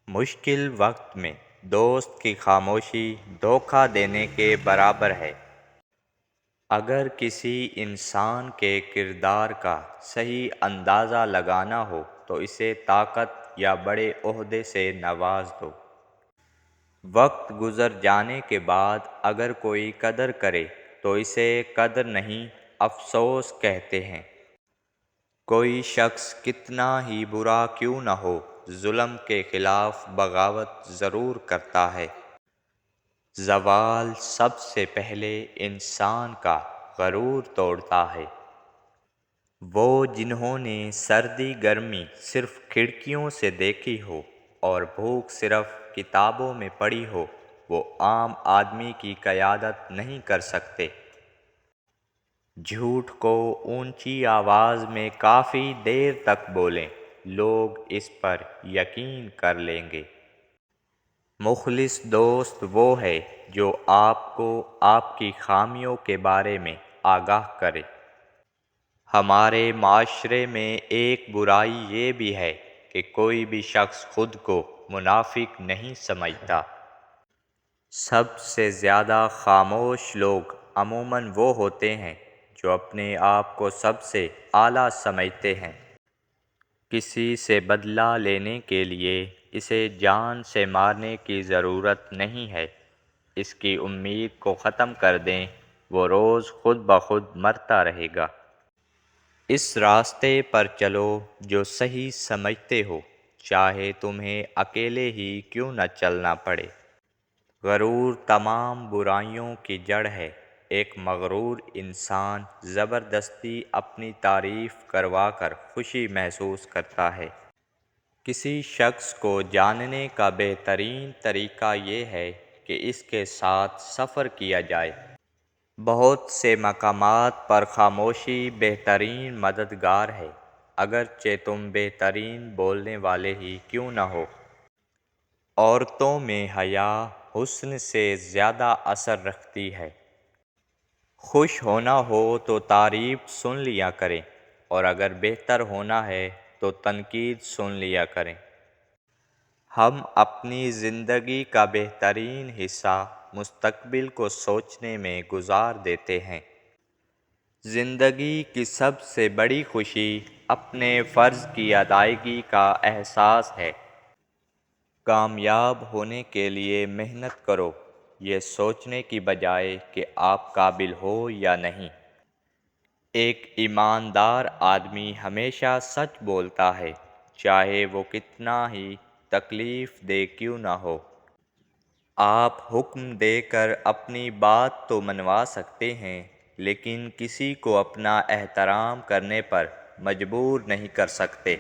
مشکل وقت میں دوست کی خاموشی دھوکہ دینے کے برابر ہے۔ اگر کسی انسان کے کردار کا صحیح اندازہ لگانا ہو تو اسے طاقت یا بڑے عہدے سے نواز دو۔ وقت گزر جانے کے بعد اگر کوئی قدر کرے تو اسے قدر نہیں، افسوس کہتے ہیں۔ کوئی شخص کتنا ہی برا کیوں نہ ہو، ظلم کے خلاف بغاوت ضرور کرتا ہے۔ زوال سب سے پہلے انسان کا غرور توڑتا ہے۔ وہ جنہوں نے سردی گرمی صرف کھڑکیوں سے دیکھی ہو اور بھوک صرف کتابوں میں پڑھی ہو، وہ عام آدمی کی قیادت نہیں کر سکتے۔ جھوٹ کو اونچی آواز میں کافی دیر تک بولیں، لوگ اس پر یقین کر لیں گے۔ مخلص دوست وہ ہے جو آپ کو آپ کی خامیوں کے بارے میں آگاہ کرے۔ ہمارے معاشرے میں ایک برائی یہ بھی ہے کہ کوئی بھی شخص خود کو منافق نہیں سمجھتا۔ سب سے زیادہ خاموش لوگ عموماً وہ ہوتے ہیں جو اپنے آپ کو سب سے اعلیٰ سمجھتے ہیں۔ کسی سے بدلہ لینے کے لیے اسے جان سے مارنے کی ضرورت نہیں ہے۔ اس کی امید کو ختم کر دیں، وہ روز خود بخود مرتا رہے گا۔ اس راستے پر چلو جو صحیح سمجھتے ہو، چاہے تمہیں اکیلے ہی کیوں نہ چلنا پڑے۔ غرور تمام برائیوں کی جڑ ہے۔ ایک مغرور انسان زبردستی اپنی تعریف کروا کر خوشی محسوس کرتا ہے۔ کسی شخص کو جاننے کا بہترین طریقہ یہ ہے کہ اس کے ساتھ سفر کیا جائے۔ بہت سے مقامات پر خاموشی بہترین مددگار ہے، اگرچہ تم بہترین بولنے والے ہی کیوں نہ ہو۔ عورتوں میں حیا حسن سے زیادہ اثر رکھتی ہے۔ خوش ہونا ہو تو تعریف سن لیا کریں، اور اگر بہتر ہونا ہے تو تنقید سن لیا کریں۔ ہم اپنی زندگی کا بہترین حصہ مستقبل کو سوچنے میں گزار دیتے ہیں۔ زندگی کی سب سے بڑی خوشی اپنے فرض کی ادائیگی کا احساس ہے۔ کامیاب ہونے کے لیے محنت کرو، یہ سوچنے کی بجائے کہ آپ قابل ہو یا نہیں۔ ایک ایماندار آدمی ہمیشہ سچ بولتا ہے، چاہے وہ کتنا ہی تکلیف دہ کیوں نہ ہو۔ آپ حکم دے کر اپنی بات تو منوا سکتے ہیں، لیکن کسی کو اپنا احترام کرنے پر مجبور نہیں کر سکتے۔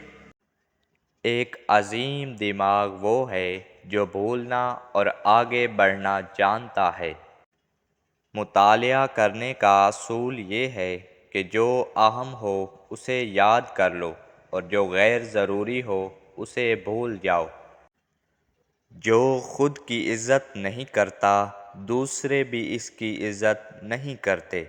ایک عظیم دماغ وہ ہے جو بھولنا اور آگے بڑھنا جانتا ہے۔ مطالعہ کرنے کا اصول یہ ہے کہ جو اہم ہو اسے یاد کر لو اور جو غیر ضروری ہو اسے بھول جاؤ۔ جو خود کی عزت نہیں کرتا، دوسرے بھی اس کی عزت نہیں کرتے۔